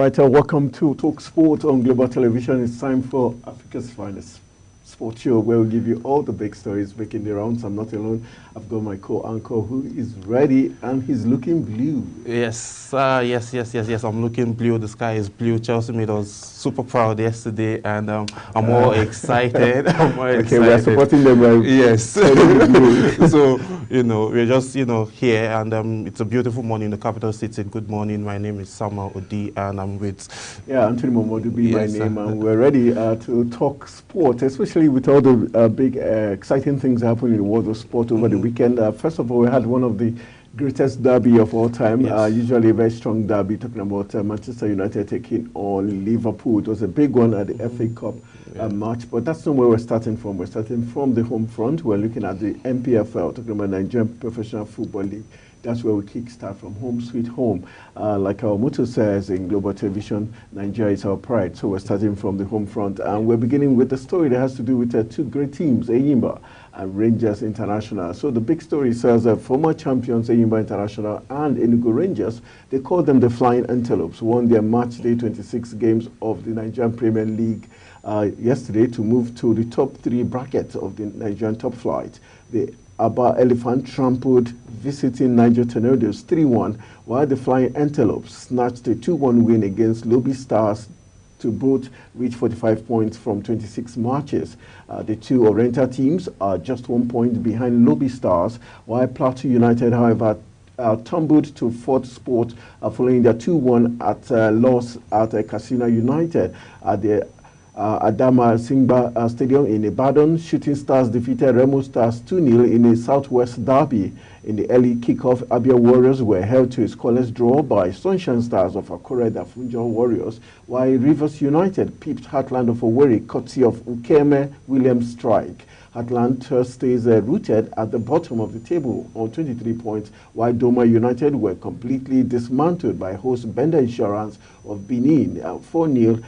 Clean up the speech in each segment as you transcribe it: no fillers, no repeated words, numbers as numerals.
right, welcome to Talk Sport on Global Television. It's time for Africa's finest sports show where we give you all the big stories making the rounds. I'm not alone. I've got my co-anchor who is ready and he's looking blue. Yes, yes. I'm looking blue. The sky is blue. Chelsea made us super proud yesterday, and I'm more excited. Okay, we're supporting them. Yes. So we're just here, and it's a beautiful morning in the capital city. Good morning. My name is Samuel Odi, and I'm with Anthony Momodu be my name, and we're ready to talk sport, especially with all the big exciting things happening in the world of sport over the weekend. First of all, we had one of the greatest derby of all time, usually a very strong derby, talking about Manchester United taking on Liverpool. It was a big one at the FA Cup match, but that's not where we're starting from. We're starting from the home front. We're looking at the NPFL, talking about Nigerian Professional Football League. That's where we kickstart from home sweet home. Like our motto says in Global Television, Nigeria is our pride. So we're starting from the home front. And we're beginning with a story that has to do with two great teams, Enyimba and Rangers International. So the big story says that former champions Enyimba International and Enugu Rangers, they call them the Flying Antelopes, won their match day 26 games of the Nigerian Premier League yesterday to move to the top 3 bracket of the Nigerian top flight. The Aba Elephant trampled visiting Niger Tornadoes 3-1, while the Flying Antelopes snatched a 2-1 win against Lobby Stars to both reach 45 points from 26 matches. The two Oriental teams are just 1 point behind Lobby Stars, while Plateau United, however, tumbled to 4th spot following their 2-1 loss at Casino United at the Adama Singba Stadium in Ibadan. Shooting Stars defeated Remo Stars 2-0 in a Southwest derby. In the early kickoff, Abia Warriors were held to a scoreless draw by Sunshine Stars of Akure Dafunja Warriors, while Rivers United pipped Heartland of Owerri courtesy of Ukeme Williams strike. Heartland stays rooted at the bottom of the table on 23 points, while Doma United were completely dismantled by host Bender Insurance of Benin 4-0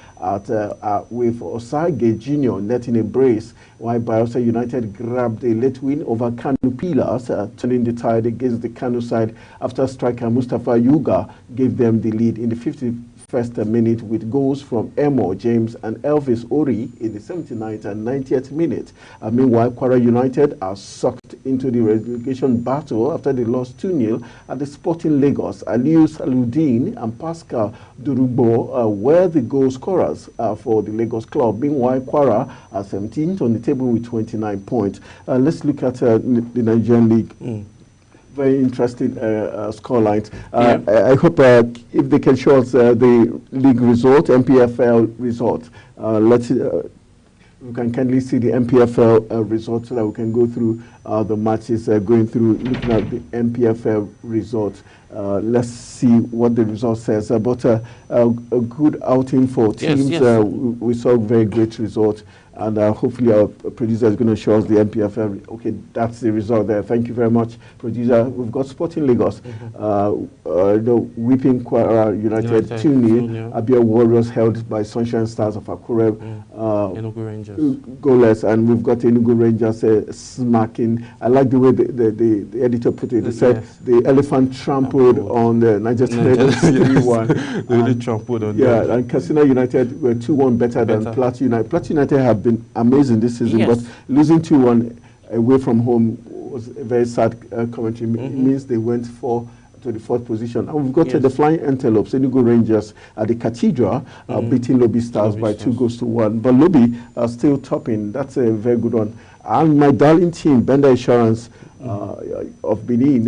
with Osage Jr. netting a brace, while Bayelsa United grabbed a late win over Kano Pillars, turning the tide against the Kano side after striker Mustafa Yuga gave them the lead in the 51st minute with goals from Emo James and Elvis Ori in the 79th and 90th minute. Meanwhile, Kwara United are sucked into the relegation battle after they lost 2-0 at the Sporting Lagos. Aliu Saludin and Pascal Durugbo were the goal scorers for the Lagos club. Meanwhile, Kwara are 17th on the table with 29 points. Let's look at the Nigerian League. Very interesting scorelines. I hope if they can show us the league result, MPFL result. We can kindly see the MPFL result so that we can go through the matches, going through, looking at the MPFL result. Let's see what the result says. But a good outing for teams. Yes. We saw very great results. And hopefully our producer is going to show us the MPFL. Okay, that's the result there. Thank you very much, producer. We've got Sporting Lagos, whipping Kwara United 2-0. Abia Warriors held by Sunshine Stars of Akure. Enugu Rangers. Goalless, and we've got Enugu Rangers smacking. I like the way the editor put it. They said the elephant trampled on the Niger Tornadoes 3-1. They really trampled on them. Yeah, and Casino United were 2-1 better than Plateau United. Plateau United have been amazing this season, but losing 2-1 away from home was a very sad commentary. It means they went to the 4th position. And we've got the Flying Antelopes, Enugu Rangers at the Cathedral, beating Lobby Stars by 2-1. But Lobby are still topping. That's a very good one. And my darling team, Bender Insurance of Benin,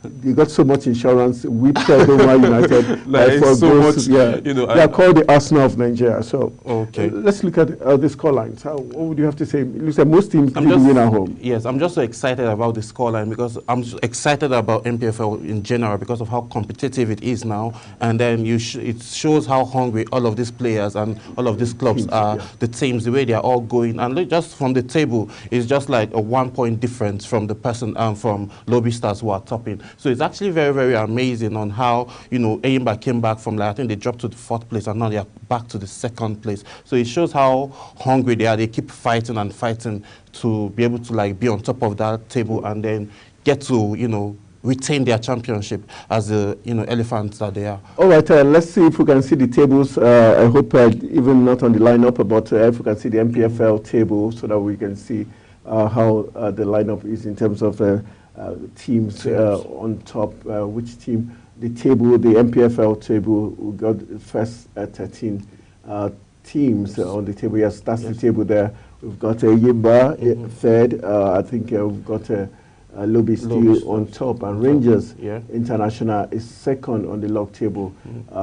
they got so much insurance. Whipped Doma United like for so goals. Much, they are called the Arsenal of Nigeria. So let's look at the scorelines. What would you have to say? It looks like most teams did win at home. Yes, I'm just so excited about the scoreline because I'm excited about MPFL in general because of how competitive it is now, and then it shows how hungry all of these players and all of these clubs are. The teams, the way they are all going, and look, just from the table, it's just like a 1 point difference from the person from Lobby Stars who are topping. So it's actually very, very amazing on how, Enyimba came back from, I think they dropped to the 4th place and now they are back to the 2nd place. So it shows how hungry they are. They keep fighting and fighting to be able to be on top of that table and then get to, retain their championship as the elephants that they are. All right, let's see if we can see the tables. I hope even not on the lineup, but if we can see the MPFL table so that we can see how the lineup is in terms of teams on top. Which team? The table, the MPFL table, we got first 13 teams on the table. Yes, that's the table there. We've got Yimba third. I think we've got Lobby still on top, and Rangers International is second on the log table.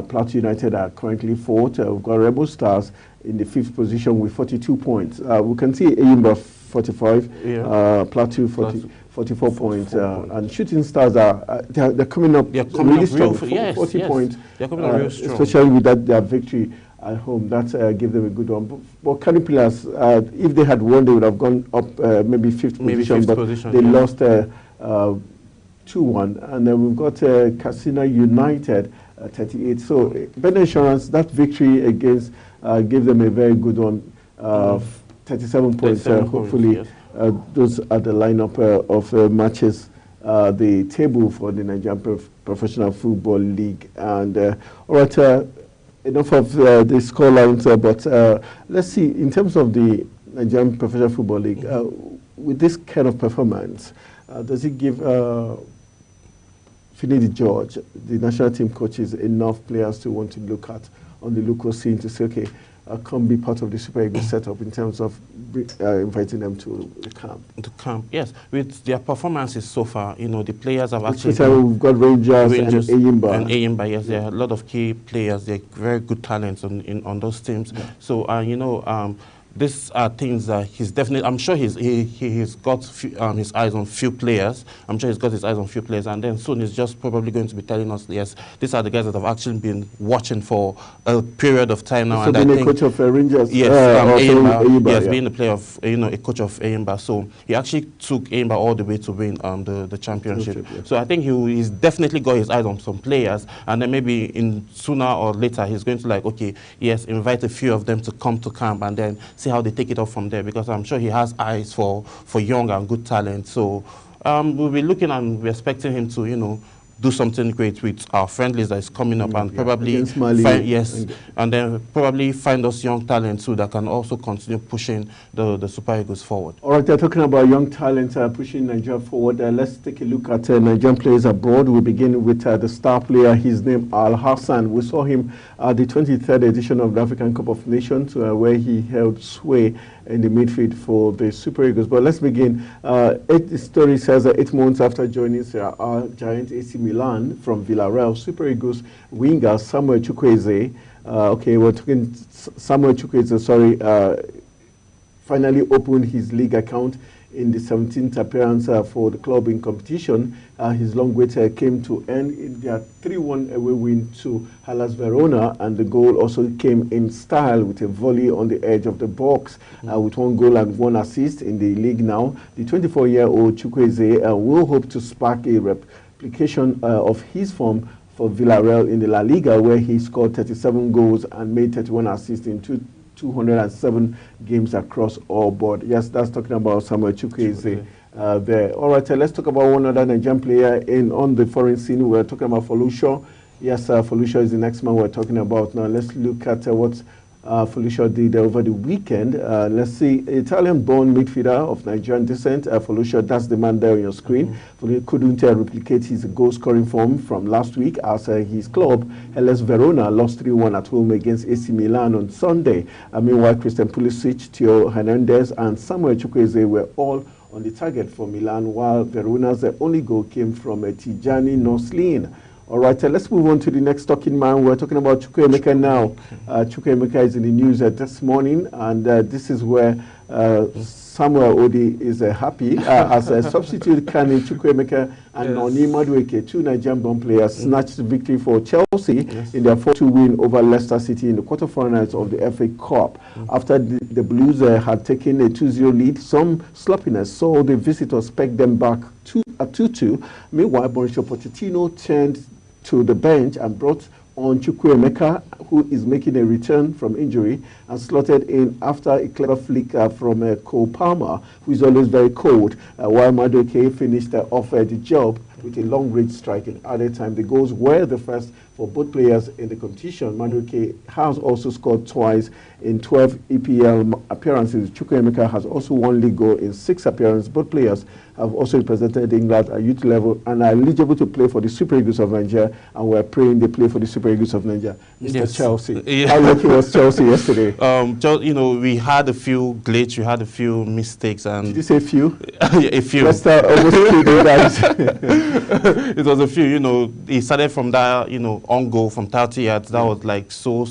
Plateau United are currently fourth. We've got Rebel Stars in the fifth position with 42 points. We can see Yimba 45, Plateau 44 points, and Shooting Stars are they're coming up really strong. 40 points. They're coming up real strong, especially with their victory at home. That gave them a good one. But Canopilas, if they had won, they would have gone up maybe fifth position, but they lost 2-1. And then we've got Casino United 38. So Ben Insurance, that victory against gave them a very good one, 37 points. Hopefully, those are the lineup of matches. The table for the Nigerian Professional Football League. And all right. Enough of the score lines, but let's see, in terms of the Nigerian Professional Football League, with this kind of performance, does it give Finidi George, the national team coaches, enough players to want to look at on the local scene to say, okay, come be part of the Super Eagles setup in terms of inviting them to the camp? To camp, yes. With their performances so far, the players have actually... We've got Rangers and Ayimba. And Ayimba, yes. There are a lot of key players. They're very good talents on those teams. Yeah. So, these are things that he's definitely. I'm sure he's got his eyes on few players. I'm sure he's got his eyes on few players, and then soon he's just probably going to be telling us, yes, these are the guys that have actually been watching for a period of time now. So, being a coach of Rangers, yes, Ayimba, yes, being a player of a coach of Ayimba. So he actually took Ayimba all the way to win the championship. Yeah. So I think he's definitely got his eyes on some players, and then maybe in sooner or later he's going to invite a few of them to come to camp and then see how they take it off from there, because I'm sure he has eyes for young and good talent. So we'll be looking and we're expecting him to, do something great with our friendlies that is coming up, and probably and then probably find us young talents too that can also continue pushing the Super Eagles forward. All right, they're talking about young talents pushing Nigeria forward. Let's take a look at Nigerian players abroad. We begin with the star player, his name Al Hassan. We saw him at the 23rd edition of the African Cup of Nations, where he held sway in the midfield for the Super Eagles. But let's begin. The story says that 8 months after joining our giant AC Milan from Villarreal, Super Eagles winger Samuel Chukwueze, we're talking Samuel Chukwueze, finally opened his league account in the 17th appearance for the club in competition. His long wait came to end in their 3-1 away win to Hellas Verona, and the goal also came in style with a volley on the edge of the box with 1 goal and 1 assist in the league now. The 24-year-old Chukwueze will hope to spark a replication of his form for Villarreal in the La Liga, where he scored 37 goals and made 31 assists in 207 games across all board. Yes, that's talking about Samuel Chukwueze there. All right, let's talk about one other Nigerian player on the foreign scene. We're talking about Folusho. Yes, Folusho is the next man we're talking about now. Let's look at what Folusho did over the weekend. Let's see, Italian-born midfielder of Nigerian descent, Folusho, that's the man there on your screen. He couldn't replicate his goal-scoring form from last week as his club, Hellas Verona, lost 3-1 at home against AC Milan on Sunday. Meanwhile, Christian Pulisic, Theo Hernandez, and Samuel Chukwueze were all on the target for Milan, while Verona's only goal came from Tijani Noslin. All right, let's move on to the next talking man. We're talking about Chukwuemeka now. Chukwuemeka is in the news this morning, and this is where Samuel Odi is happy. As a substitute, Kani Chukwuemeka and Noni Madueke, 2 Nigerian-born players, snatched the victory for Chelsea in their 4-2 win over Leicester City in the quarterfinals of the FA Cup. After the Blues had taken a 2-0 lead, some sloppiness saw the visitors peg them back at 2-2. Meanwhile, Mauricio Pochettino turned to the bench and brought on Chukwuemeka, who is making a return from injury, and slotted in after a clever flick from Cole Palmer, who is always very cold, while Madueke finished off the job with a long-range strike in added time. The goals were the first for both players in the competition. Madueke has also scored twice in 12 EPL appearances. Chukwuemeka has also one league goal in 6 appearances. Both players have also represented England at youth level and are eligible to play for the Super Eagles of Nigeria, and we're praying they play for the Super Eagles of Nigeria. Mr. Yes. Chelsea. Yeah. How lucky was Chelsea yesterday? You know, we had a few glitch, we had a few mistakes, and did you say few? A few. Leicester almost killed the guys. It was a few. You know, he started from that, you know, on goal from 30 yards. That was like so,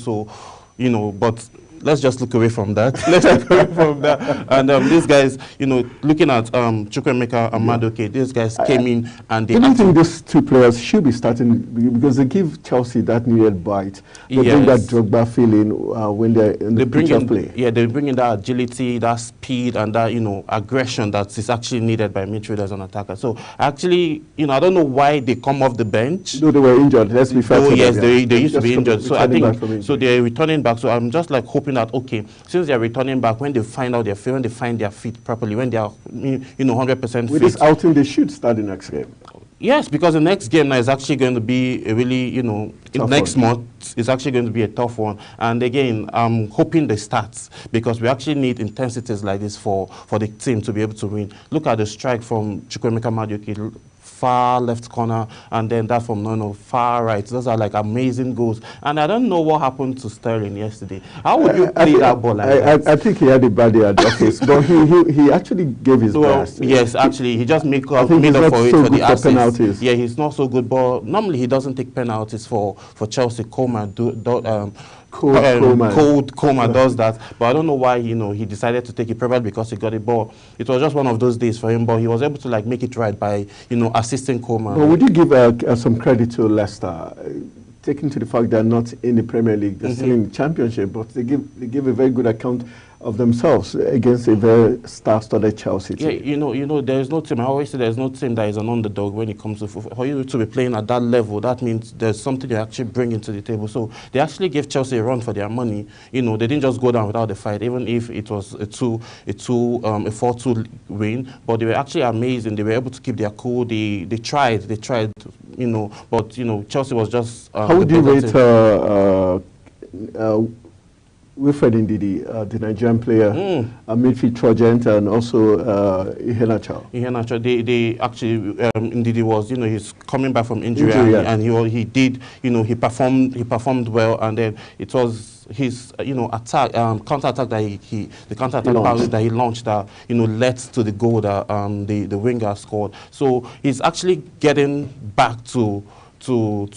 you know, but let's just look away from that. Let's look away from that. And these guys, you know, looking at Chukwuemeka and Madueke, these guys came in and they. Do you think these two players should be starting because they give Chelsea that needed bite? They bring that Drogba feeling when they're in the pitch of play. Yeah, they bring in that agility, that speed, and that, you know, aggression that is actually needed by midfielders and attackers. So actually, you know, I don't know why they come off the bench. No, they were injured. Let's be fair. Oh yes, they used to be injured. So I think so they're returning back. So I'm just like hoping that, okay, since they're returning back, when they find out their feet, when they find their feet properly, when they are, you know, 100% fit. With this outing, they should start the next game. Yes, because the next game now is actually going to be a really, you know, next month is actually going to be a tough one. And again, I'm hoping they start because we actually need intensities like this for the team to be able to win. Look at the strike from Chukwuemeka Madueke, far left corner, and then that from Nono, far right. Those are like amazing goals. And I don't know what happened to Sterling yesterday. How would you play that ball like that? I think he had a bad day at the office, but he actually gave his best. Yes, actually, he just made up for it for the assist. Penalties. Yeah, he's not so good, but normally he doesn't take penalties for Chelsea. Coleman Coleman does that, but I don't know why, you know, he decided to take it probably because he got a ball. It was just one of those days for him, but he was able to like make it right by, you know, assisting Coleman. But would you give some credit to Leicester, taking to the fact they're not in the Premier League, they're still in the Championship, but they give a very good account of themselves against a very star-studded Chelsea team. Yeah, you know, there is no team. I always say there is no team that is an underdog when it comes to football. For you to be playing at that level, that means there's something you actually bring into the table. So they actually gave Chelsea a run for their money. You know, they didn't just go down without the fight, even if it was a 4-2 win. But they were actually amazing. They were able to keep their cool. They tried, you know. But you know, Chelsea was just. How would you rate Wilfred Ndidi, the Nigerian player, a midfield Trojent, and also Iheanacho? They actually, Ndidi was, you know, he's coming back from injury and he did, you know, he performed well, and then it was his, you know, attack, counter-attack that he launched that, you know, led to the goal that the winger scored. So he's actually getting back to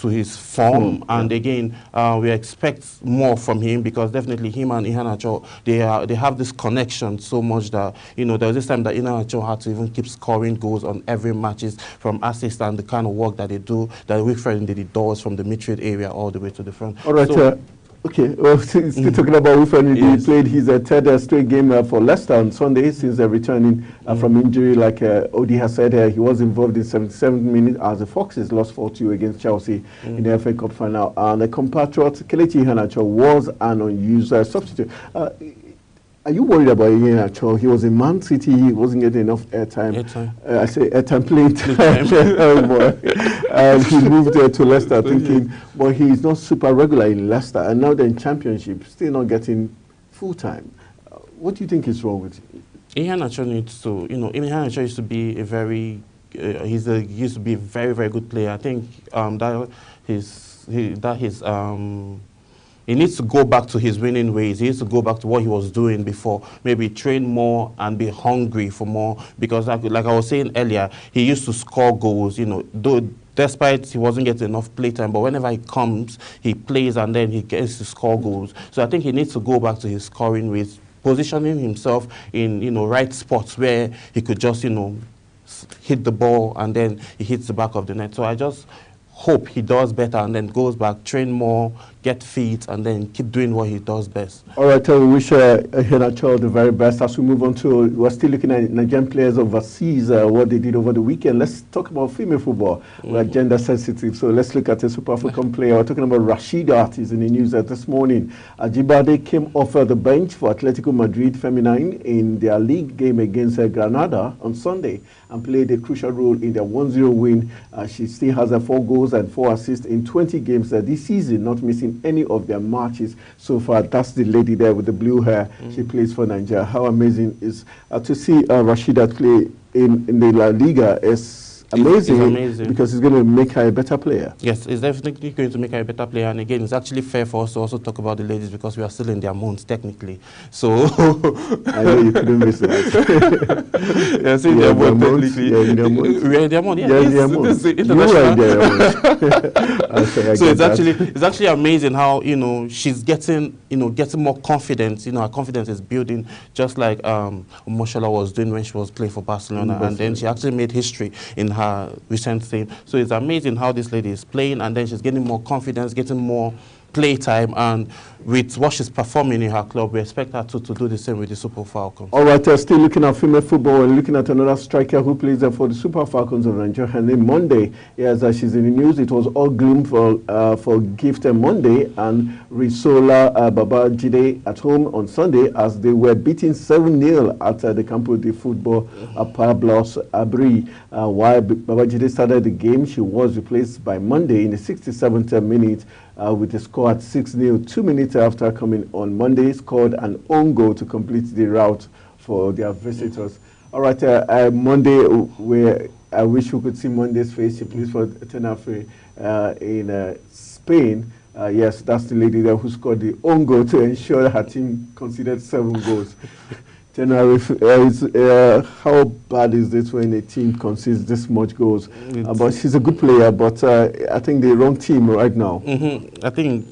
his form, and again, we expect more from him because definitely him and Iheanacho, they have this connection so much that, you know, there was this time that Iheanacho had to even keep scoring goals on every matches from assist and the kind of work that they do, that Wilfred Ndidi does from the midfield area all the way to the front. All right. So, okay, well, still talking about Wilfred Ndidi, he played his third straight game for Leicester on Sunday since returning from injury. Like Odi has said, he was involved in 77 minutes as the Foxes lost 4-2 against Chelsea in the FA Cup final. And the compatriot Kelechi Iheanacho was an unused substitute. Are you worried about Iheanacho? He was in Man City, he wasn't getting enough airtime. I say airtime, playing time. And he moved to Leicester thinking, well, he's not super regular in Leicester, and now they're in Championship, still not getting full time. What do you think is wrong with him? Iheanacho needs to, you know, Iheanacho used to be a very, he used to be a very, very good player. I think he needs to go back to his winning ways. He needs to go back to what he was doing before. Maybe train more and be hungry for more. Because like I was saying earlier, he used to score goals, you know, despite he wasn't getting enough playtime. But whenever he comes, he plays and then he gets to score goals. So I think he needs to go back to his scoring ways, positioning himself in, you know, right spots where he could just, you know, hit the ball and then he hits the back of the net. So I just hope he does better and then goes back, train more, get fit, and then keep doing what he does best. All right, we wish Iheanacho the very best. As we move on to, we're still looking at Nigerian players overseas, what they did over the weekend. Let's talk about female football. We're gender sensitive, so let's look at a Super African player. We're talking about Rasheedat. Is in the news this morning. Ajibade came off the bench for Atletico Madrid Feminine in their league game against Granada on Sunday and played a crucial role in their 1-0 win. She still has 4 goals and 4 assists in 20 games this season, not missing any of their matches so far. That's the lady there with the blue hair. She plays for Nigeria. How amazing is to see Rasheedat play in the La Liga is amazing, because it's going to make her a better player. Yes, it's definitely going to make her a better player. And again, it's actually fair for us to also talk about the ladies because we are still in their months, technically. So I know you couldn't miss that. Yes, in their months, technically. Yeah, in their months. We are in their months. Yeah, in their months. You are in their months. Okay, so it's actually amazing how, you know, she's getting more confidence. You know, her confidence is building, just like Moshola was doing when she was playing for Barcelona, and then she actually made history in her recent thing. So it's amazing how this lady is playing, and then she's getting more confidence, getting more play time, and with what she's performing in her club, we expect her to do the same with the Super Falcons. All right, still looking at female football and looking at another striker who plays for the Super Falcons of Nigeria. Her name Monday. Yes, she's in the news. It was all gloom for Gift Monday and Risola Babajide at home on Sunday as they were beaten 7-0 at the Campo de Football Pablos Abri. While Babajide started the game, she was replaced by Monday in the 67th minute. With a score at 6-0, 2 minutes after coming on. Monday scored an own goal to complete the route for their visitors. All right, Monday, I wish we could see Monday's face. She plays for Tenerife in Spain. Yes, that's the lady there who scored the own goal to ensure her team conceded 7 goals. Tenerife, how bad is this when a team concedes this much goals? But she's a good player, but I think the wrong team right now. I think,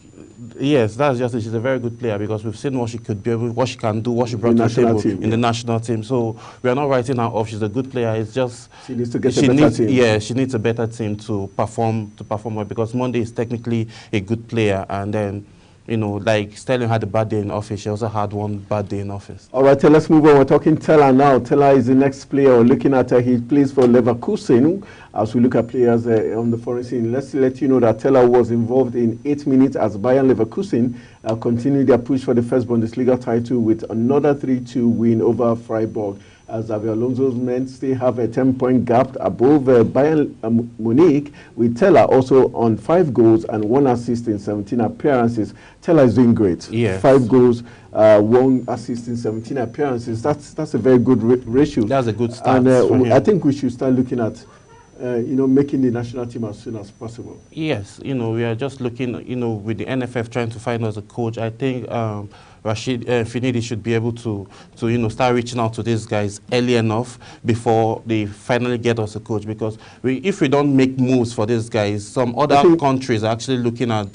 yes, that's just it. She's a very good player because we've seen what she could be able, what she can do, what she brought to the table in the national team. So we are not writing her off. She's a good player. It's just she needs to get a better team. Yeah, she needs a better team to perform well, because Monday is technically a good player, and then, you know, like Sterling had a bad day in office, she also had one bad day in office. All right, let's move on. We're talking Teller now. Teller is the next player. We're looking at he plays for Leverkusen. As we look at players on the foreign scene, let's let you know that Teller was involved in 8 minutes as Bayern Leverkusen continued their push for the first Bundesliga title with another 3-2 win over Freiburg. As Xabi Alonso's men still have a 10-point gap above Bayern Munich, with Teller also on 5 goals and 1 assist in 17 appearances. Teller is doing great. Yes. 5 goals, 1 assist in 17 appearances. That's a very good ratio. That's a good start. And I think we should start looking at making the national team as soon as possible. Yes, we are just looking, with the NFF trying to find us a coach. I think Rashid Finidi should be able to start reaching out to these guys early enough before they finally get us a coach. Because if we don't make moves for these guys, some other countries are actually looking at,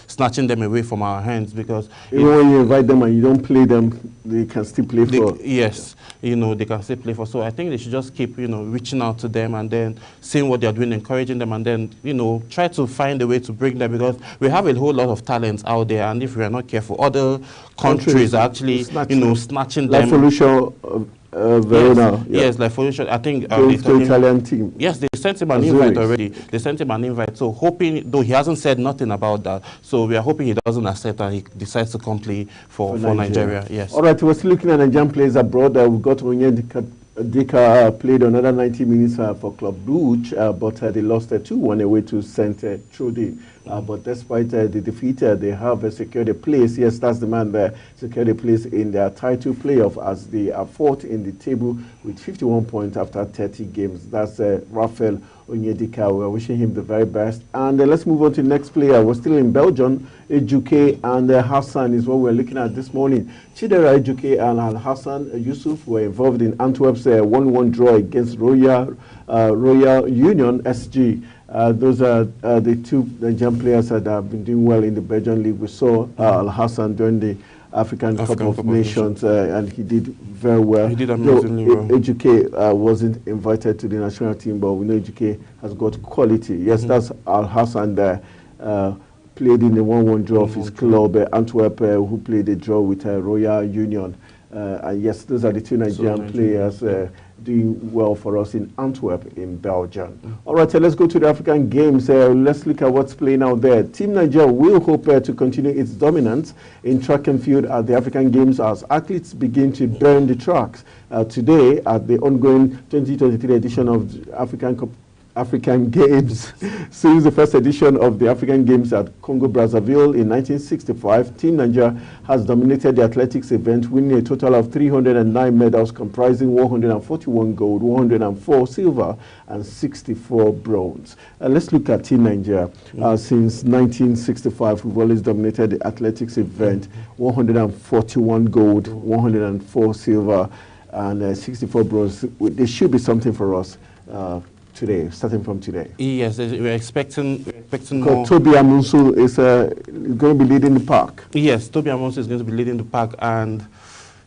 snatching them away from our hands. Because even when you invite them and you don't play them, they can still play for. Yes, they can still play for. So I think they should just keep, reaching out to them and then seeing what they're doing, encouraging them, and then, try to find a way to bring them, because we have a whole lot of talents out there, and if we are not careful, other countries are actually, snatching them. Like Felicio Verona. Yes, like Felicio. I think the Italian team. Yes, they sent him an invite already. They sent him an invite. So hoping, though he hasn't said nothing about that, so we are hoping he doesn't accept and he decides to come play for Nigeria. Yes. All right, we're still looking at Nigerian players abroad. We've got Onyedika played another 90 minutes for Club Brugge, but they lost 2-1 away to St. Trudy. But despite the defeat, they have secured a place. Yes, that's the man there, secured a place in their title playoff as they are fourth in the table with 51 points after 30 games. That's Raphael Onyedika. We're wishing him the very best. And let's move on to the next player. We're still in Belgium. Ejuke and Hassan is what we're looking at this morning. Chidera Ejuke and Al-Hassan Yusuf were involved in Antwerp's 1-1 draw against Royal Union SG. Those are the two Nigerian players that have been doing well in the Belgian league. We saw Al-Hassan during the African Cup of Nations, and he did very well. He did amazingly well. Ejuke wasn't invited to the national team, but we know Ejuke has got quality. Yes, that's Al-Hassan there. played in the 1-1 draw of his club, Antwerp, who played a draw with Royal Union. And yes, those are the two Nigerian players doing well for us in Antwerp in Belgium. All right, let's go to the African Games. Let's look at what's playing out there. Team Nigeria will hope to continue its dominance in track and field at the African Games as athletes begin to burn the tracks. Today, at the ongoing 2023 edition of the African Games. Since the first edition of the African Games at Congo-Brazzaville in 1965, Team Nigeria has dominated the athletics event, winning a total of 309 medals comprising 141 gold, 104 silver, and 64 bronze. Let's look at Team Nigeria. Since 1965, we've always dominated the athletics event, 141 gold, 104 silver, and 64 bronze. There should be something for us today, starting from today. Yes, we're expecting more. Toby Amusu is going to be leading the pack. Yes, Toby Amusu is going to be leading the pack, and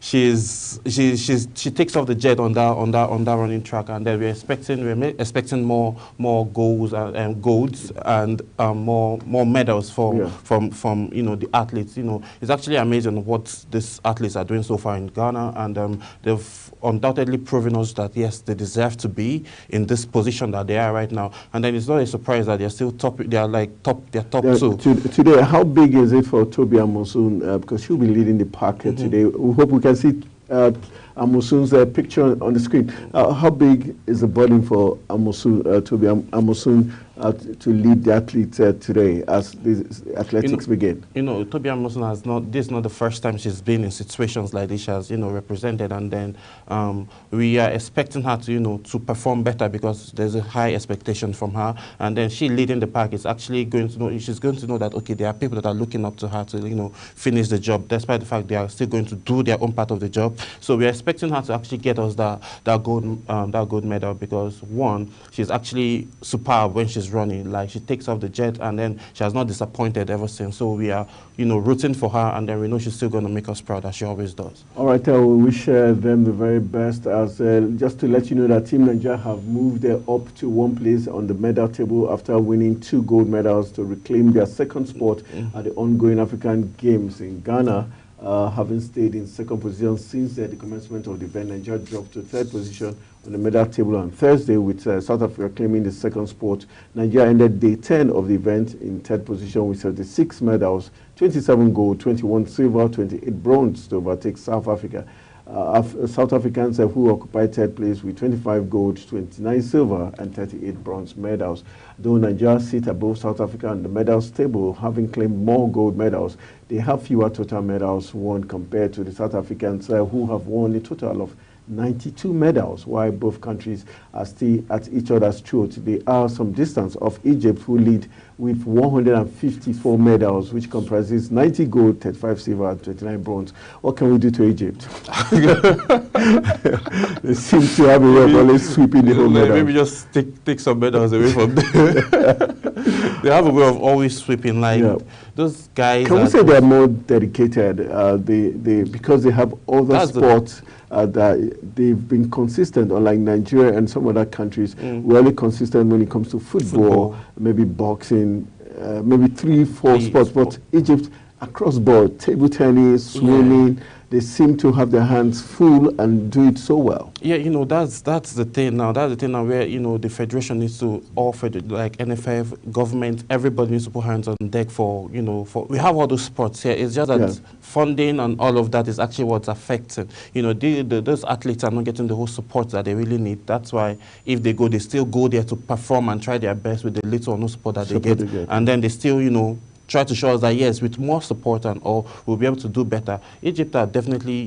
she takes off the jet on that running track, and then we're expecting more goals and golds and more medals from the athletes. It's actually amazing what these athletes are doing so far in Ghana, and they've undoubtedly proven us that yes, they deserve to be in this position that they are right now. And then it's not a surprise that they're still top. They are like top. They're top two. Today, how big is it for Toby Amusu? Because she'll be leading the pack today. We hope we can see Amusun's picture on the screen. How big is the burden for Toby Amusun to lead the athletes today as the athletics begin? Toby Amusun this is not the first time she's been in situations like this. She has, represented, and then we are expecting her to perform better because there's a high expectation from her. And then she leading the pack is actually going to know, she's going to know that, okay, there are people that are looking up to her to, finish the job, despite the fact they are still going to do their own part of the job. So we're expecting her to actually get us that gold medal because, one, she's actually superb when she's running. Like, she takes off the jet, and then she has not disappointed ever since. So we are, rooting for her, and then we know she's still going to make us proud, as she always does. All right, we wish them the very best. As just to let you know that Team Nigeria have moved up to one place on the medal table after winning 2 gold medals to reclaim their second spot at the ongoing African Games in Ghana. Having stayed in second position since the commencement of the event, Nigeria dropped to 3rd position on the medal table on Thursday, with South Africa claiming the second spot. Nigeria ended day 10 of the event in 3rd position with 36 medals, 27 gold, 21 silver, 28 bronze to overtake South Africa. South Africans who occupied 3rd place with 25 gold, 29 silver, and 38 bronze medals. Though Nigeria sit above South Africa on the medals table, having claimed more gold medals, they have fewer total medals won compared to the South Africans who have won a total of 92 medals, while both countries are still at each other's throat. They are some distance off Egypt, who lead with 154 medals, which comprises 90 gold, 35 silver, and 29 bronze. What can we do to Egypt? They seem to have a way of always sweeping the whole medal. Maybe just take some medals away from them. They have a way of always sweeping, those guys. Can we say they're more dedicated? Because they have other sports. That they've been consistent, unlike Nigeria and some other countries, really consistent when it comes to football. Maybe boxing, maybe 3-4 sports. But Egypt, across board, table tennis, swimming, they seem to have their hands full and do it so well. Yeah, that's the thing now. That's the thing now where, the federation needs to offer, like NFF, government, everybody needs to put hands on deck for, we have all those sports here. It's just that funding and all of that is actually what's affecting. Those athletes are not getting the whole support that they really need. That's why if they go, they still go there to perform and try their best with the little or no support that they get. And then they still, try to show us that, yes, with more support and all, we'll be able to do better. Egypt are definitely,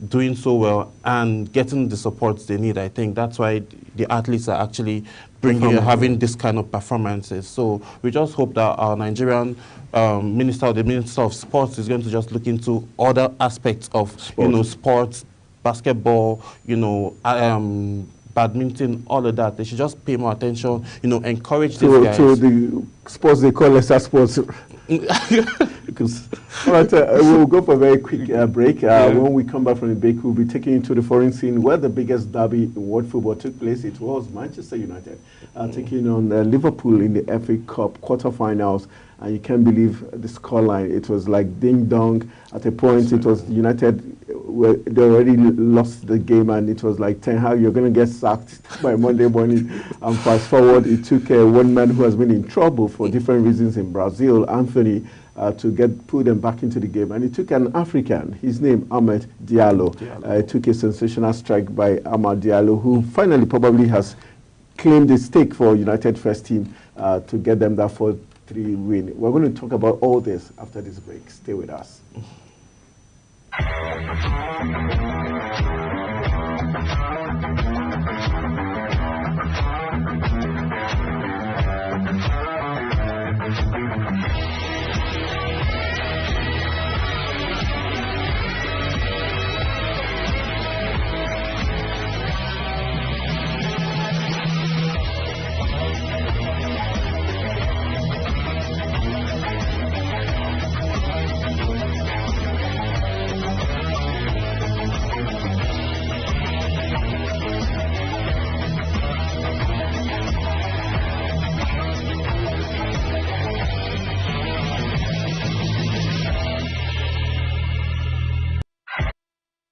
doing so well and getting the support they need. I think that's why the athletes are actually having this kind of performances. So we just hope that our Nigerian Minister of Sports is going to just look into other aspects of, sports, basketball, badminton, all of that. They should just pay more attention, encourage these guys. To the sports they call lesser sports. Because, all right, we'll go for a very quick break. When we come back from the break, we'll be taking you to the foreign scene where the biggest derby in world football took place. It was Manchester United taking on Liverpool in the FA Cup quarterfinals. and you can't believe the scoreline. It was like ding-dong. At a point, it was United, they already lost the game, and it was like, Ten Hag, you're going to get sacked by Monday morning. And fast forward, it took one man who has been in trouble for different reasons in Brazil, Anthony, to put them back into the game. And it took an African, his name, Amad Diallo. It took a sensational strike by Amad Diallo, who finally probably has claimed a stake for United first team to get them that 4-3 win. We're going to talk about all this after this break. Stay with us.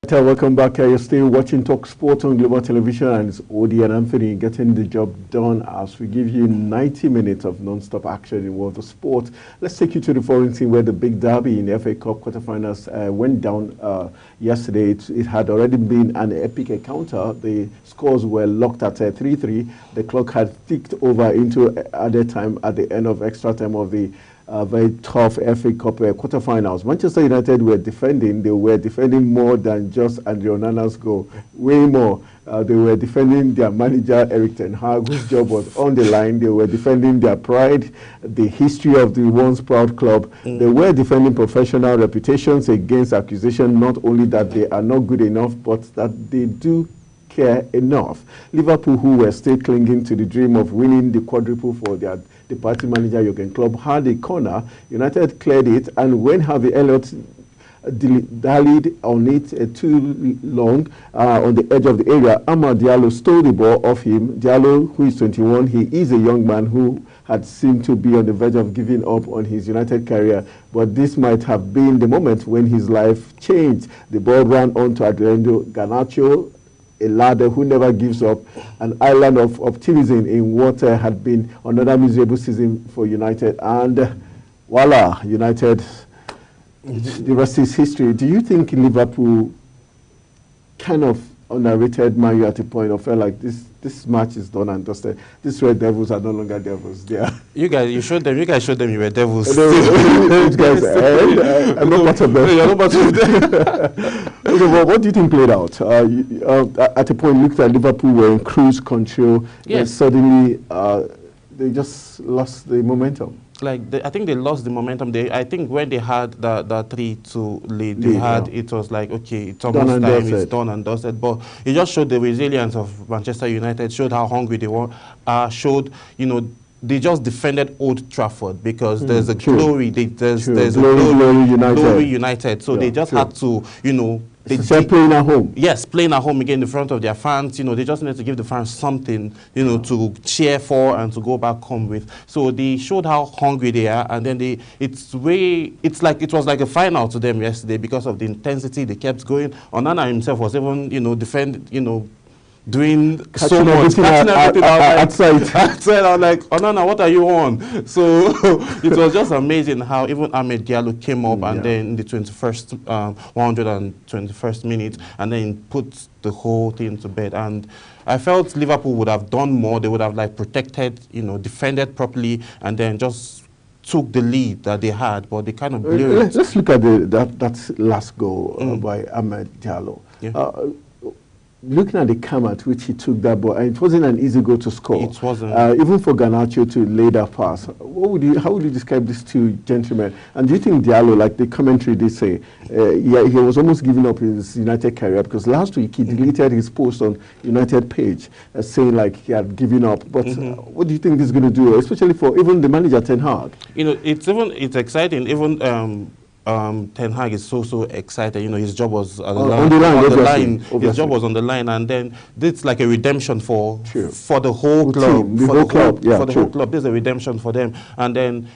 Welcome back. You're still watching Talk Sport on Global Television, and it's Odi and Anthony getting the job done as we give you 90 minutes of non-stop action in the world of sport. Let's take you to the foreign scene where the big derby in the FA Cup quarterfinals went down yesterday. It had already been an epic encounter. The scores were locked at 3-3. The clock had ticked over into added time at the end of extra time of the very tough FA Cup quarterfinals. Manchester United were defending. They were defending more than just Andre Onana's goal. Way more. They were defending their manager, Erik ten Hag, whose job was on the line. They were defending their pride, the history of the once proud club. They were defending professional reputations against accusation, not only that they are not good enough, but that they do care enough. Liverpool, who were still clinging to the dream of winning the quadruple for their departing manager Jurgen Klopp, had a corner. United cleared it, and when Harvey Elliott dallied on it too long on the edge of the area, Amad Diallo stole the ball off him. Diallo, who is 21, he is a young man who had seemed to be on the verge of giving up on his United career, but this might have been the moment when his life changed. The ball ran onto Adriano Garnacho, a lad who never gives up, an island of optimism in what had been another miserable season for United. And voila, United, the rest is history. Do you think Liverpool kind of underrated Man U at a point, or felt like this match is done and dusted? These Red Devils are no longer devils. You guys showed them you were devils. Guys, I'm not part of them. You're not part of them. Okay, well, what do you think played out? At a point, looked at Liverpool were in cruise control. Yes. And suddenly, they just lost the momentum. I think they lost the momentum. I think when they had the 3-2 lead, it was like, okay, it's almost time, it's done and dusted. But it just showed the resilience of Manchester United, showed how hungry they were, showed, they just defended Old Trafford because there's a glory, there's a glory United. So they just had to, They're playing at home. Yes, playing at home again in front of their fans. They just need to give the fans something, to cheer for and to go back home with. So they showed how hungry they are, and then it was like a final to them yesterday because of the intensity they kept going. Onana himself was even, doing so much, catching everything outside. I was like, Onana, what are you on? So it was just amazing how even Amad Diallo came up and then in the 121st minute, and then put the whole thing to bed. And I felt Liverpool would have done more. They would have protected, defended properly, and then just took the lead that they had, but they kind of blew it. Let's look at that last goal by Amad Diallo. Yeah. Looking at the camera at which he took that ball, and it wasn't an easy goal to score. It wasn't. Even for Garnacho to lay that pass. How would you describe these two gentlemen? And do you think Diallo, like the commentary they say, he was almost giving up his United career, because last week he deleted his post on United page saying like he had given up. But what do you think this is going to do, especially for even the manager Ten Hag? It's exciting. Even Ten Hag is so excited. His job was on the line. His job was on the line, and then it's like a redemption for the whole club. For the whole club. There's a redemption for them, and then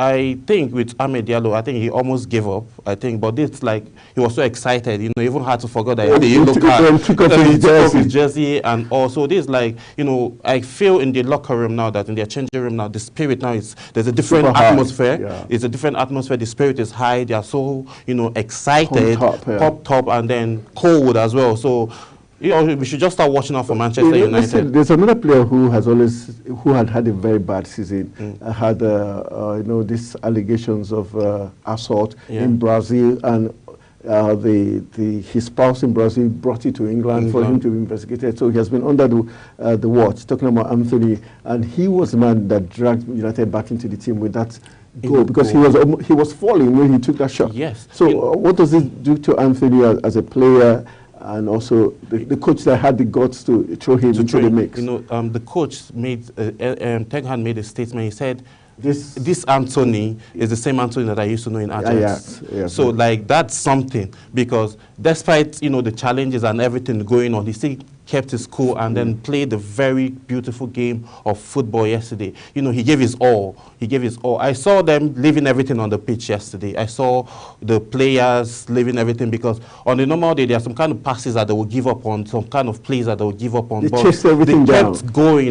I think with Ahmed Diallo, I think he almost gave up. I think, but it's like he was so excited, you know, even had to forget that he had a yellow card. He took off his jersey, and also this, like, you know, I feel in the locker room now that in their changing room now, the spirit now is there's a different atmosphere. Yeah. It's a different atmosphere. The spirit is high. They are so, you know, excited, popped up, and then cold as well. So, you know, we should just start watching out for Manchester United. There's another player who had had a very bad season. Had you know, these allegations of assault in Brazil, and his spouse in Brazil brought it to England for him to be investigated. So he has been under the watch. Talking about Anthony, and he was the man that dragged United back into the team with that goal, because he was falling when he took that shot. Yes. So what does it do to Anthony as a player? And also the coach that had the guts to throw him into the mix. You know, the coach made, Ten Hag made a statement. He said, this Anthony is the same Anthony that I used to know in Ajax. So, like, that's something, because despite, you know, the challenges and everything going on, he still kept his cool and then played a very beautiful game of football yesterday. You know, he gave his all. He gave his all. I saw them leaving everything on the pitch yesterday. I saw the players leaving everything, because on the normal day, there are some kind of passes that they will give up on, some kind of plays that they will give up on. They chased everything down.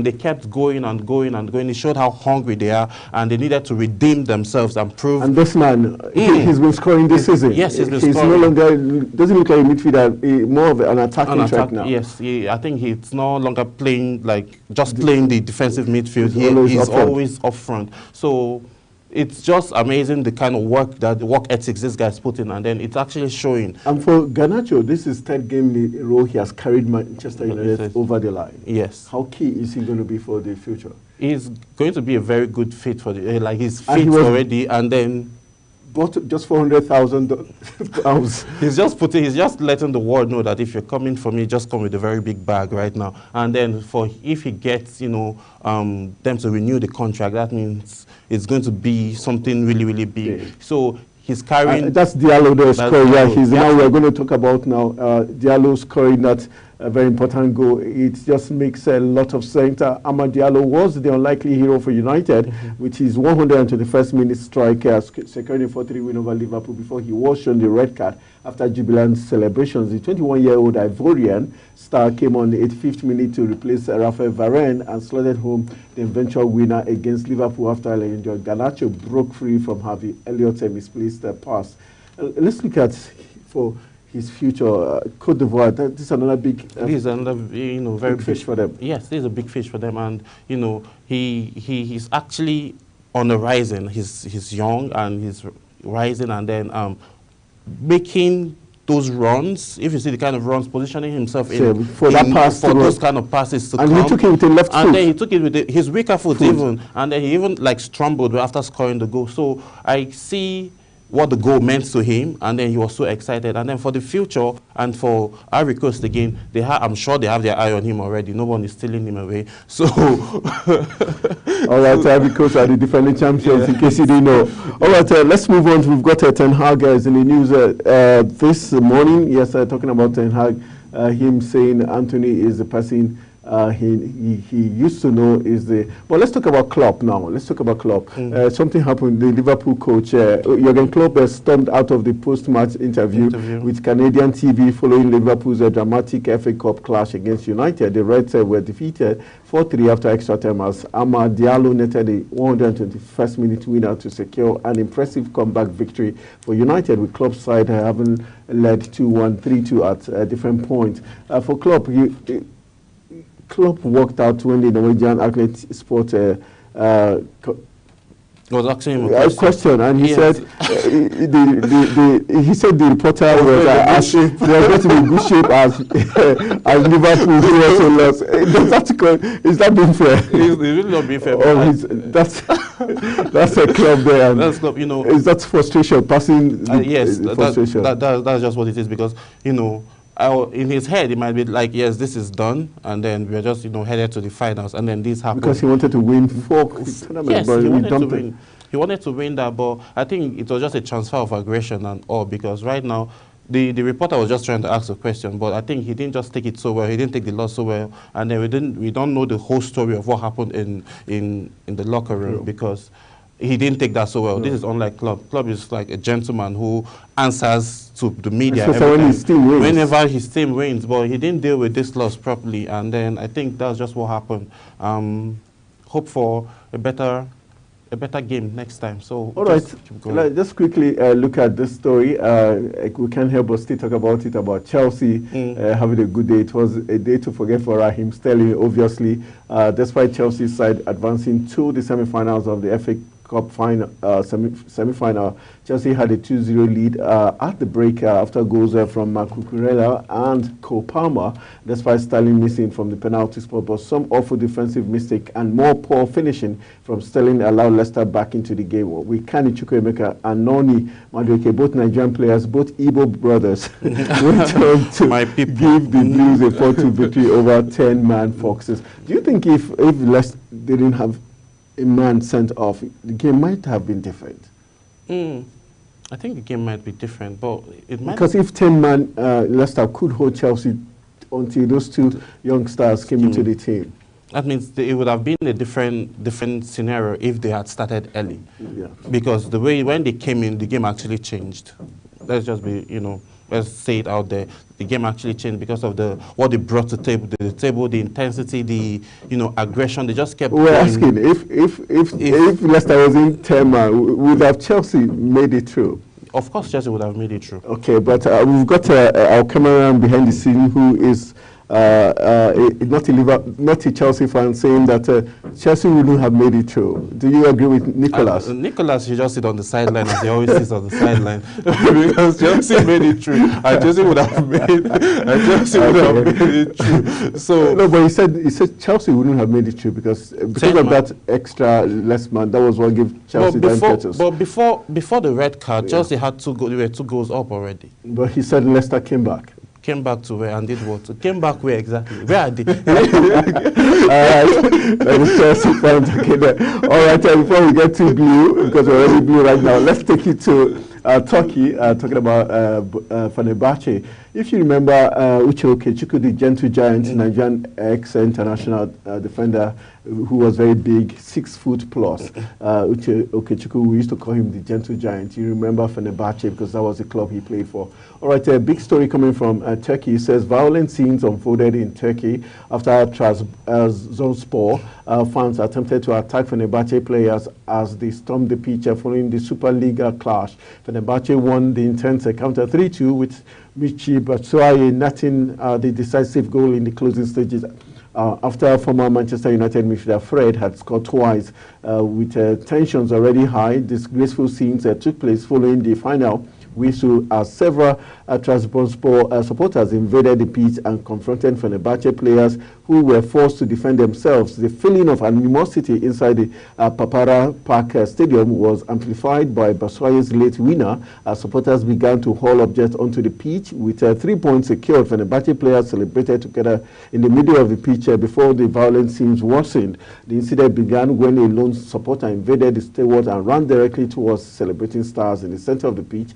They kept going and going and going. It showed how hungry they are, and they needed to redeem themselves and prove. And this man, he's been scoring this season. Yes, he's scoring. No longer, doesn't look like a midfielder, more of an attacking track now. Yes, I think he's no longer playing playing the defensive midfield. He's always up front. So it's just amazing the kind of work ethics this guy's put in, and then it's actually showing. And for Garnacho, this is third game in a row he has carried Manchester United over the line. Yes. How key is he going to be for the future? He's going to be a very good fit for the he's fit already, and then bought just £400,000. He's just letting the world know that if you're coming for me, just come with a very big bag right now. And then if he gets, you know, them to renew the contract, that means it's going to be something really, really big. Okay. So he's carrying. That's Diallo there scoring. Yeah, now we're going to talk about now Diallo scoring that very important goal. It just makes a lot of sense. Amad Diallo was the unlikely hero for United, with his 121st minute strike, securing a 4-3 win over Liverpool before he was shown the red card after jubilant celebrations. The 21-year-old Ivorian star came on the 85th minute to replace Rafael Varane and slotted home the eventual winner against Liverpool after Garnacho broke free from Harvey Elliott's misplaced pass. Let's look at for his future. Cote d'Ivoire, this is another big this is another, you know, very big fish for them. Yes, this is a big fish for them, and you know, he's actually on the rising. He's young and he's rising, and then making those runs. If you see the kind of runs, positioning himself for those kind of passes to come. And he took it with the left foot. And then he took it with his weaker foot even, and then he even like stumbled after scoring the goal. So I see what the goal meant to him, and then he was so excited. And then for the future and for Ivory Coast again, I'm sure they have their eye on him already. No one is stealing him away. So, all right, Ivory Coast are the defending champions, in case you didn't know. All right, let's move on. We've got Ten Hag in the news this morning. Yes, talking about Ten Hag, him saying Anthony is the person he used to know is the. Well, let's talk about Klopp now. Let's talk about Klopp. Something happened. The Liverpool coach, Jurgen Klopp, stormed out of the post-match interview with Canadian TV following Liverpool's dramatic FA Cup clash against United. The Reds were defeated 4-3 after extra time as Amad Diallo netted a 121st minute winner to secure an impressive comeback victory for United, with Klopp's side having led 2-1, 3-2 at different points. For Klopp, Klopp walked out when the Norwegian Outlet Sport was asking him a question, and he said he said the reporter was going to be in good shape as Liverpool who also lost. Is that being fair? It's really not being fair. That's a Klopp there. That's Klopp, you know. Is that frustration passing? Yes, frustration. That's just what it is, because you know, in his head, it might be like, yes, this is done, and then we're just, you know, headed to the finals, and then this happened. Because he wanted to win 4 tournaments, yes, but he wanted to win. He wanted to win that, but I think it was just a transfer of aggression and all, because right now, the reporter was just trying to ask a question, but I think he didn't just take it so well. He didn't take the loss so well, and then we don't know the whole story of what happened in the locker room, because he didn't take that so well. This is unlike Klopp. Klopp is like a gentleman who answers to the media when his team wins. Whenever his team wins, but he didn't deal with this loss properly, and then I think that's just what happened. Hope for a better game next time. So all right, just quickly look at this story. We can't help but still talk about Chelsea having a good day. It was a day to forget for Raheem Sterling, obviously, despite Chelsea's side advancing to the semi-finals of the FA Cup final, semi-final. Chelsea had a 2-0 lead at the break after goals from Cucurella and Cole Palmer, despite Sterling missing from the penalty spot. But some awful defensive mistake and more poor finishing from Sterling allowed Leicester back into the game. With Kani Chukwuemeka and Noni Madueke, both Nigerian players, both Igbo brothers, went on to give the Blues a 4-2 victory over 10-man Foxes. Do you think if Leicester didn't have a man sent off, the game might have been different? I think the game might be different, but it might... Because if 10-man Leicester could hold Chelsea until those two young stars came into the team. That means it would have been a different scenario if they had started early. Yeah. Because the way, when they came in, the game actually changed. Let's just be, let's say it out there. The game actually changed because of what they brought to the table, the intensity, the aggression. They just kept. We're asking if Leicester was in 10-man, would have Chelsea made it through? Of course, Chelsea would have made it through. Okay, but we've got our cameraman behind the scene who is not a Chelsea fan, saying that Chelsea wouldn't have made it through. Do you agree with Nicholas? Nicholas should just sit on the sideline as he always sits on the sideline because Chelsea made it through. And Chelsea would have made it through. So no, but he said Chelsea wouldn't have made it through because of that extra less man. That was what gave Chelsea the impetus. But before the red card, Chelsea had they were 2 goals up already. But he said Leicester came back. Came back to where and did what? Came back where exactly? Where are they? That is Chelsea fans. Okay, all right, before we get too blue, because we're already blue right now, let's take it to Turkey, talking about Fenerbahce. If you remember Uche Okechukwu, the gentle giant, Nigerian ex-international defender who was very big, 6 foot plus. Uche Okechukwu, we used to call him the gentle giant. You remember Fenerbahce because that was the club he played for. All right, a big story coming from Turkey. It says violent scenes unfolded in Turkey after Trabzonspor fans attempted to attack Fenerbahce players as they stormed the pitch following the Superliga clash. Fenerbahce won the intense encounter 3-2 with Michy Batshuayi netting the decisive goal in the closing stages. After former Manchester United midfielder Fred had scored twice, with tensions already high, disgraceful scenes took place following the final whistle as several Trabzonspor supporters invaded the pitch and confronted Fenerbahce players who were forced to defend themselves. The feeling of animosity inside the Papara Park Stadium was amplified by Batshuayi's late winner as supporters began to haul objects onto the pitch. With 3 points secured, Fenerbahce players celebrated together in the middle of the pitch before the violent scenes worsened. The incident began when a lone supporter invaded the stadium and ran directly towards celebrating stars in the center of the pitch.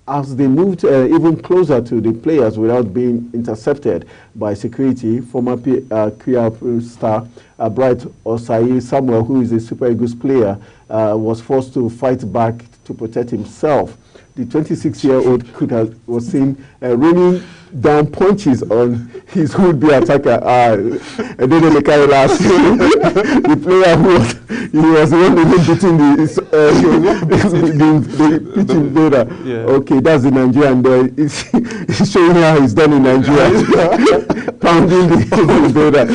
As they moved even closer to the players without being intercepted by security, former Kia star Bright Osayi Samuel, who is a Super Eagles player, was forced to fight back to protect himself. The 26-year-old was seen raining down punches on his would-be attacker. And then the player who was the one beating the pitch invader. Yeah. Okay, that's the Nigerian there. He's showing how he's done in Nigeria. Pounding the invader.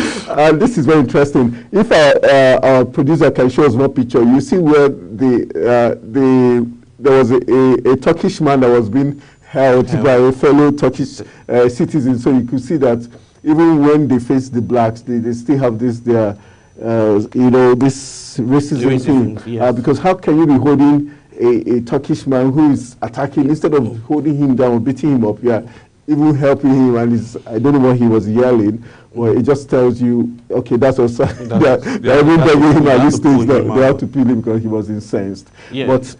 This is very interesting. If our producer can show us more picture, you see where there was a Turkish man that was being held by a fellow Turkish citizen. So you could see that even when they face the blacks, they still have this this racism thing. Yes. Because how can you be holding a Turkish man who is attacking, instead of holding him down, beating him up, even helping him, and I don't know what he was yelling. Well, it just tells you, okay, that's also they're even begging him at this stage that they have to peel him because he was incensed. Yeah. But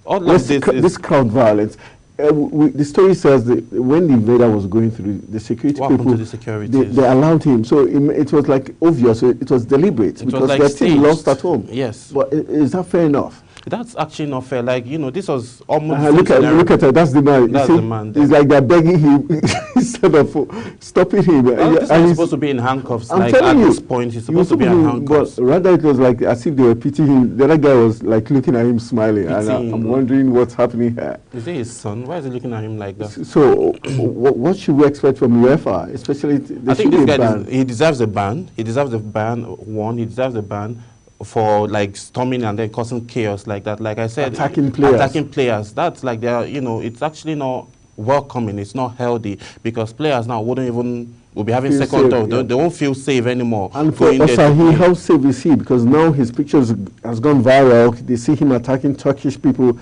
this crowd violence. The story says that when the invader was going through, the security people, they allowed him. So it was like obvious. It was deliberate because their team lost at home. Yes. But is that fair enough? That's actually not fair. Like, you know, this was almost look at her. That's the man. That's the man. It's like they're begging him instead of stopping him. This is supposed to be in handcuffs. I'm like telling at you, this point, he's supposed to be in handcuffs. But rather, it was like as if they were pitying him. The other guy was like looking at him, smiling, and I'm wondering what's happening here. Is it his son? Why is he looking at him like that? So, what should we expect from UEFA, especially? I think this guy he deserves a ban. He deserves a ban. One, he deserves a ban for like storming and then causing chaos like that. Like I said, attacking players. That's like they're, you know, it's actually not welcoming. It's not healthy because players now will be having second thought. Yeah. They won't feel safe anymore. And for Osahi, how safe is he? Because now his pictures has gone viral. They see him attacking Turkish people.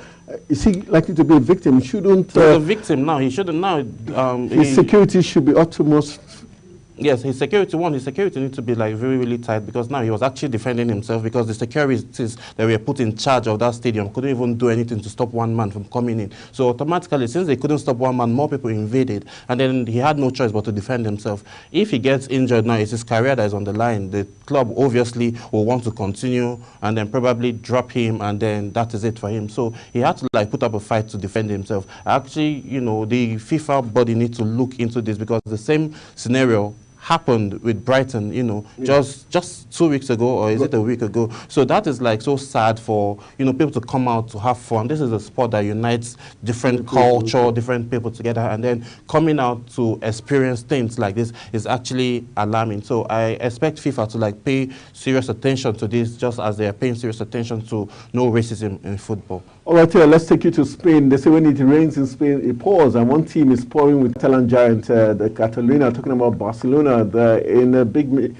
Is he likely to be a victim? Shouldn't a victim now? He shouldn't now. His security should be utmost. Yes, his security needs to be like really, really tight because now he was actually defending himself because the securities that were put in charge of that stadium couldn't even do anything to stop one man from coming in. So automatically, since they couldn't stop one man, more people invaded, and then he had no choice but to defend himself. If he gets injured now, it's his career that is on the line. The club obviously will want to continue and then probably drop him, and then that is it for him. So he had to like put up a fight to defend himself. Actually, you know, the FIFA body needs to look into this because the same scenario happened with Brighton, you know, just 2 weeks ago, or is it a week ago? So that is like so sad for, you know, people to come out to have fun. This is a sport that unites different culture, different people together, and then coming out to experience things like this is actually alarming. So I expect FIFA to like pay serious attention to this, just as they are paying serious attention to no racism in football. All right, let's take you to Spain. They say when it rains in Spain, it pours, and one team is pouring with Catalan giant, the Catalunya, talking about Barcelona. In a big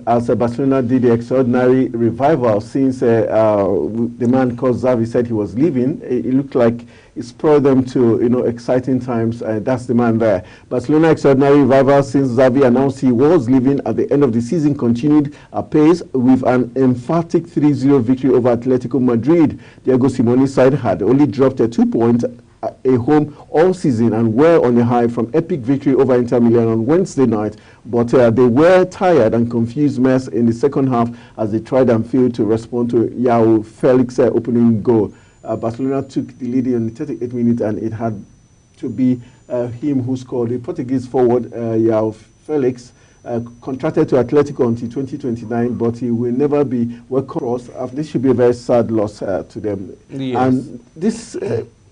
as Barcelona did the extraordinary revival since the man called Xavi said he was leaving. It looked like it spurred them to, you know, exciting times. That's the man there. Barcelona extraordinary revival since Xavi announced he was leaving at the end of the season continued apace with an emphatic 3-0 victory over Atletico Madrid. Diego Simeone's side had only dropped 2 points a home all season and were on a high from epic victory over Inter Milan on Wednesday night, but they were tired and confused mess in the second half as they tried and failed to respond to João Felix's opening goal. Barcelona took the lead in the 38th minute, and it had to be him who scored. The Portuguese forward, João Felix, contracted to Atletico until 2029, but he will never be welcome. This should be a very sad loss to them. Yes. And this...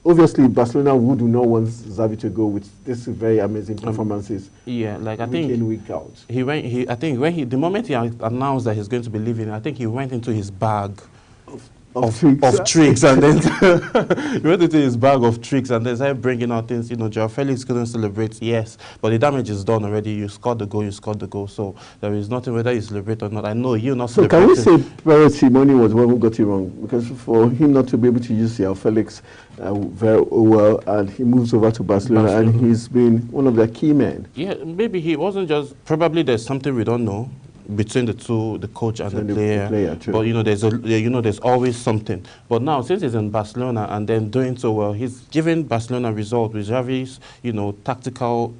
obviously, Barcelona would not want Xavi to go with this very amazing performances. Yeah, like I think think week in, week out. I think the moment he announced that he's going to be leaving, I think he went into his bag of tricks, and then he went into his bag of tricks, and then started bringing out things. You know, João Felix couldn't celebrate, yes, but the damage is done already. You scored the goal, so there is nothing whether you celebrate or not. I know you not. So can we say Perez Simoni was one who got it wrong? Because for him not to be able to use João Felix very well, and he moves over to Barcelona, and he's been one of their key men. Yeah, maybe he wasn't just. Probably there's something we don't know between the two, the coach and the player. But you know, there's always something. But now, since he's in Barcelona and then doing so well, he's giving Barcelona results with Xavi's, you know, tactical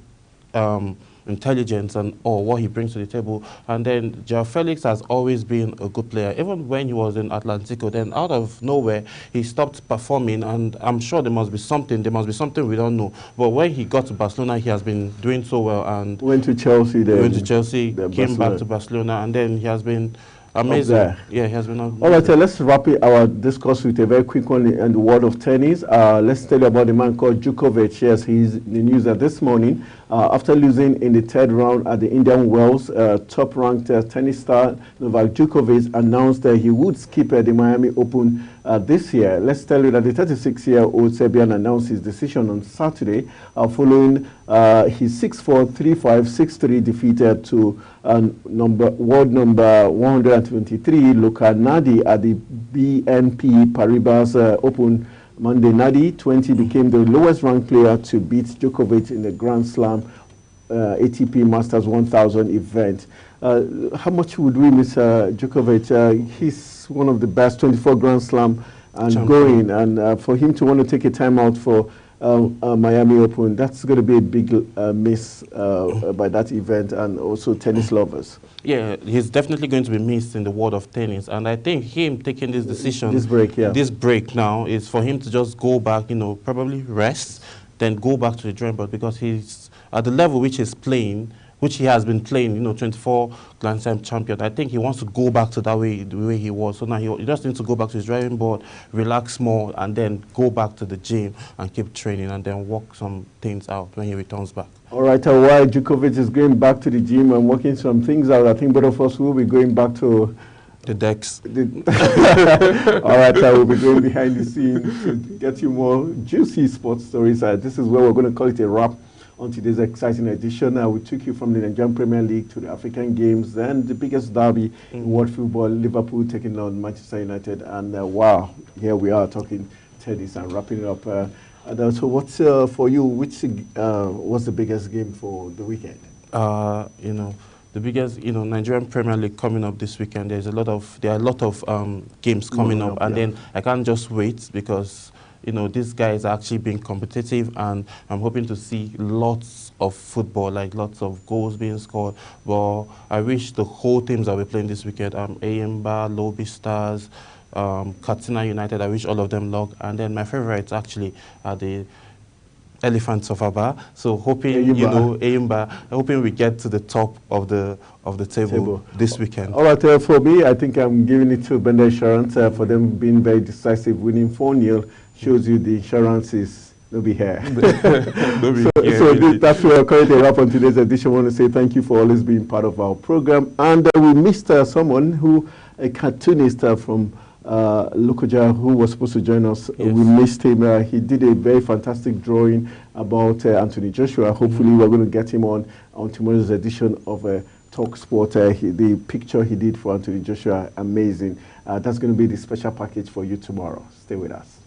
intelligence and what he brings to the table. And then João Felix has always been a good player. Even when he was in Atlético, then out of nowhere he stopped performing, and I'm sure there must be something we don't know. But when he got to Barcelona, he has been doing so well, and went to Chelsea, came back to Barcelona, and then he has been amazing. Yeah, he has been amazing. All right, let's wrap our discourse with a very quick one in the world of tennis. Let's tell you about the man called Djokovic. Yes, he's in the news this morning. After losing in the third round at the Indian Wells, top-ranked tennis star Novak Djokovic announced that he would skip the Miami Open this year. Let's tell you that the 36-year-old Serbian announced his decision on Saturday following his 6-4, 3-5, 6-3 defeat to world number 123, Luka Nadi, at the BNP Paribas Open Monday. Nadi, 20, became the lowest-ranked player to beat Djokovic in the Grand Slam ATP Masters 1000 event. How much would we miss Djokovic? He's one of the best, 24 Grand Slam and going, and for him to want to take a time out for Miami Open. That's going to be a big miss by that event, and also tennis lovers. Yeah, he's definitely going to be missed in the world of tennis. And I think him taking this decision, this break now, is for him to just go back, you know, probably rest, then go back to the drawing board, because he's at the level which he's playing, which he has been playing, you know, 24 Grand Slam champion. I think he wants to go back to that way, the way he was. So now he just needs to go back to his drawing board, relax more, and then go back to the gym and keep training, and then work some things out when he returns back. All right, while Djokovic is going back to the gym and working some things out, I think both of us will be going back to the decks. All right, I will be going behind the scenes to get you more juicy sports stories. This is where we're going to call it a wrap on today's exciting edition. We took you from the Nigerian Premier League to the African Games, then the biggest derby in world football, Liverpool taking on Manchester United. And wow, here we are talking tennis and wrapping it up. So what's for you, what's the biggest game for the weekend? You know, the biggest, you know, Nigerian Premier League coming up this weekend. There are a lot of games coming up, and then I can't just wait, because you know, these guys are actually being competitive, and I'm hoping to see lots of football, like lots of goals being scored. But I wish the whole teams that we're playing this weekend, Ayimba, Lobby Stars, Katsina United, I wish all of them luck. And then my favorites actually are the Elephants of Aba. So hoping, you know, Ayimba, hoping we get to the top of the table this weekend. All right, for me, I think I'm giving it to Bender Insurance for them being very decisive, winning 4-0. Shows you the insurance is no be here. That's where we're currently wrap on today's edition. I want to say thank you for always being part of our program. And we missed someone who, a cartoonist from Lokoja, who was supposed to join us. Yes. We missed him. He did a very fantastic drawing about Anthony Joshua. Hopefully we're going to get him on tomorrow's edition of Talk Sport. The picture he did for Anthony Joshua, amazing. That's going to be the special package for you tomorrow. Stay with us.